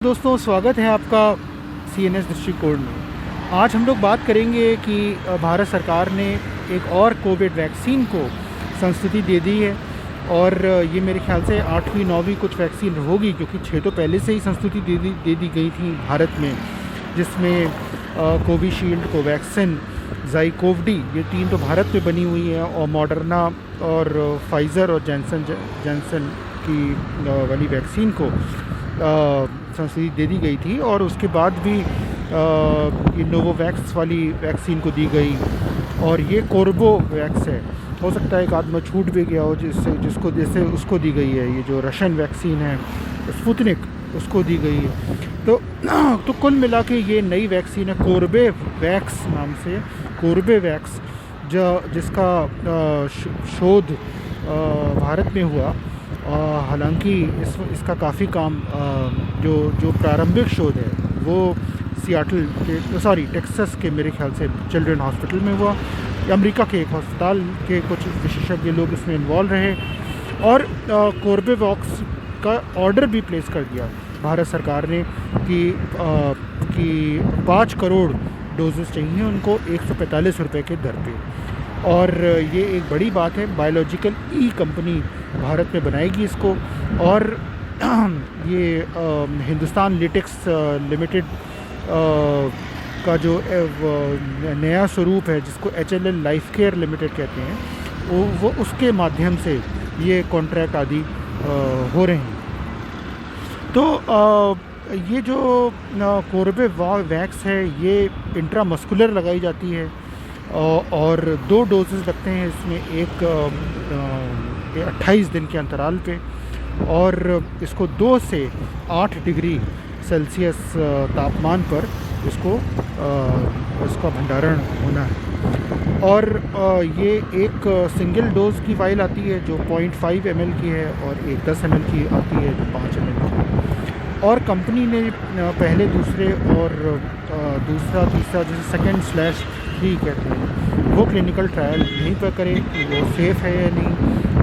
दोस्तों, स्वागत है आपका CNS दृष्टिकोण में। आज हम लोग बात करेंगे कि भारत सरकार ने एक और कोविड वैक्सीन को संस्तुति दे दी है और ये मेरे ख्याल से 8वीं 9वीं कुछ वैक्सीन होगी, क्योंकि 6 तो पहले से ही संस्तुति दे दी गई थी भारत में, जिसमें कोविशील्ड, कोवैक्सिन, ज़ाइकोव-डी, ये 3 तो भारत में बनी हुई है, और मॉडर्ना और फाइज़र और जॉनसन की वाली वैक्सीन को संस्तुति दे दी गई थी। और उसके बाद भी ये नोवोवैक्स वाली वैक्सीन को दी गई, और ये कोर्बेवैक्स है। हो सकता है एक आदमी छूट भी गया हो जैसे उसको दी गई है, ये जो रशियन वैक्सीन है स्पुतनिक, उसको दी गई है। तो कुल मिला के ये नई वैक्सीन है कोर्बेवैक्स नाम से, कोर्बेवैक्स, जिसका शोध भारत में हुआ। हालांकि इसका काफ़ी काम जो प्रारंभिक शोध है वो टेक्सास के मेरे ख्याल से चिल्ड्रन हॉस्पिटल में हुआ। अमेरिका के एक अस्पताल के कुछ विशेषज्ञ लोग इसमें इन्वॉल्व रहे, और कोर्बेवैक्स का ऑर्डर भी प्लेस कर दिया भारत सरकार ने कि 5 करोड़ डोजेस चाहिए उनको 145 रुपये के दर पे। और ये एक बड़ी बात है। बायोलॉजिकल कंपनी भारत में बनाएगी इसको, और ये हिंदुस्तान लिटिक्स लिमिटेड का जो नया स्वरूप है, जिसको HLL लाइफ केयर लिमिटेड कहते हैं, वो उसके माध्यम से ये कॉन्ट्रैक्ट आदि हो रहे हैं। तो ये जो कोर्बेवैक्स है, ये इंट्रामस्कुलर लगाई जाती है, और 2 डोजेस लगते हैं इसमें, एक 28 दिन के अंतराल पे, और इसको 2 से 8 डिग्री सेल्सियस तापमान पर इसका भंडारण होना है। और ये एक सिंगल डोज की फाइल आती है जो 0.5 ml की है, और एक 10 ml की आती है जो 5 ml की है। और कंपनी ने पहले, दूसरे और दूसरा, तीसरा, जैसे 2/3 कहते हैं, वो क्लिनिकल ट्रायल यहीं पर करें कि वो सेफ़ है या नहीं,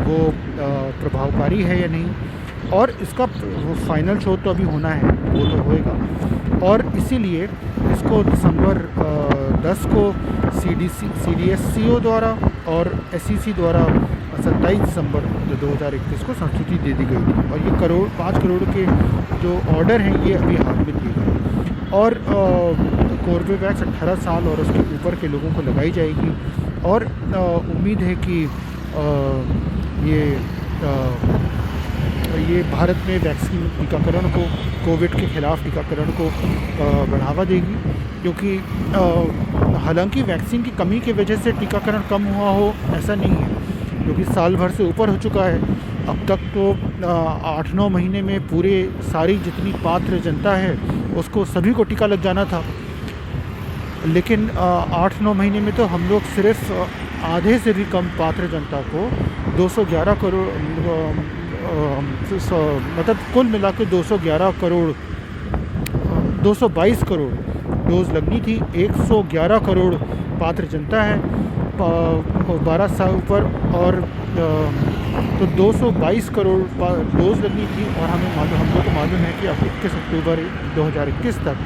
वो प्रभावकारी है या नहीं, और इसका वो फाइनल शोध तो अभी होना है, वो तो होएगा। और इसीलिए इसको दिसंबर 10 को CDSCO द्वारा और SEC द्वारा 27 दिसंबर 2021 को संस्तुति दे दी गई थी। और ये 5 करोड़ के जो ऑर्डर हैं, ये अभी हाथ में दिए गए। और कोर्बेवैक्स 18 साल और उसके ऊपर के लोगों को लगाई जाएगी, और उम्मीद है कि ये भारत में वैक्सीन टीकाकरण को, कोविड के ख़िलाफ़ टीकाकरण को बढ़ावा देगी। क्योंकि हालांकि वैक्सीन की कमी की वजह से टीकाकरण कम हुआ हो, ऐसा नहीं है, क्योंकि साल भर से ऊपर हो चुका है। अब तक तो 8-9 महीने में पूरे सारी जितनी पात्र जनता है उसको सभी को टीका लग जाना था। लेकिन 8-9 महीने में तो हम लोग सिर्फ आधे से भी कम पात्र जनता को 211 करोड़, मतलब कुल मिला के 222 करोड़ डोज लगनी थी। 111 करोड़ पात्र जनता है 12 साल ऊपर, और तो 222 करोड़ डोज लगनी थी। और हम लोग को मालूम है कि अब 21 अक्टूबर 2021 तक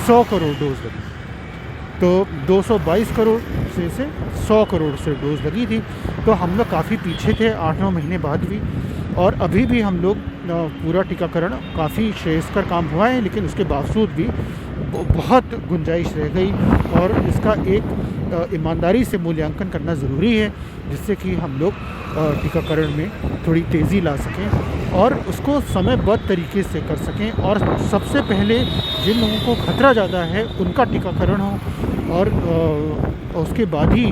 100 करोड़ डोज लगी। तो 222 करोड़ से 100 करोड़ से डोज लगी थी। तो हम लोग काफ़ी पीछे थे 8-9 महीने बाद भी, और अभी भी हम लोग पूरा टीकाकरण काफ़ी श्रेयस्कर काम हुआ है, लेकिन उसके बावजूद भी बहुत गुंजाइश रह गई। और इसका एक ईमानदारी से मूल्यांकन करना ज़रूरी है, जिससे कि हम लोग टीकाकरण में थोड़ी तेज़ी ला सकें और उसको समयबद्ध तरीके से कर सकें, और सबसे पहले जिन लोगों को खतरा ज़्यादा है उनका टीकाकरण हो, और उसके बाद ही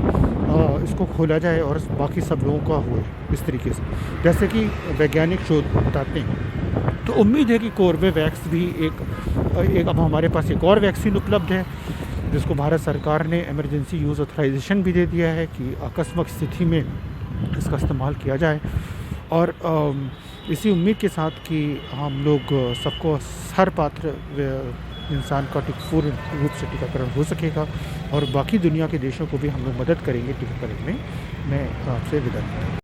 इसको खोला जाए और बाकी सब लोगों का हो, इस तरीके से जैसे कि वैज्ञानिक शोध बताते हैं। तो उम्मीद है कि कोर्बेवैक्स भी एक अब हमारे पास एक और वैक्सीन उपलब्ध है, जिसको भारत सरकार ने इमरजेंसी यूज़ ऑथराइजेशन भी दे दिया है कि आकस्मिक स्थिति में इसका इस्तेमाल किया जाए। और इसी उम्मीद के साथ कि हम लोग सबको, हर पात्र इंसान का पूर्ण रूप से टीकाकरण हो सकेगा, और बाकी दुनिया के देशों को भी हम लोग मदद करेंगे टीकाकरण में। मैं आपसे विदा लेता हूँ।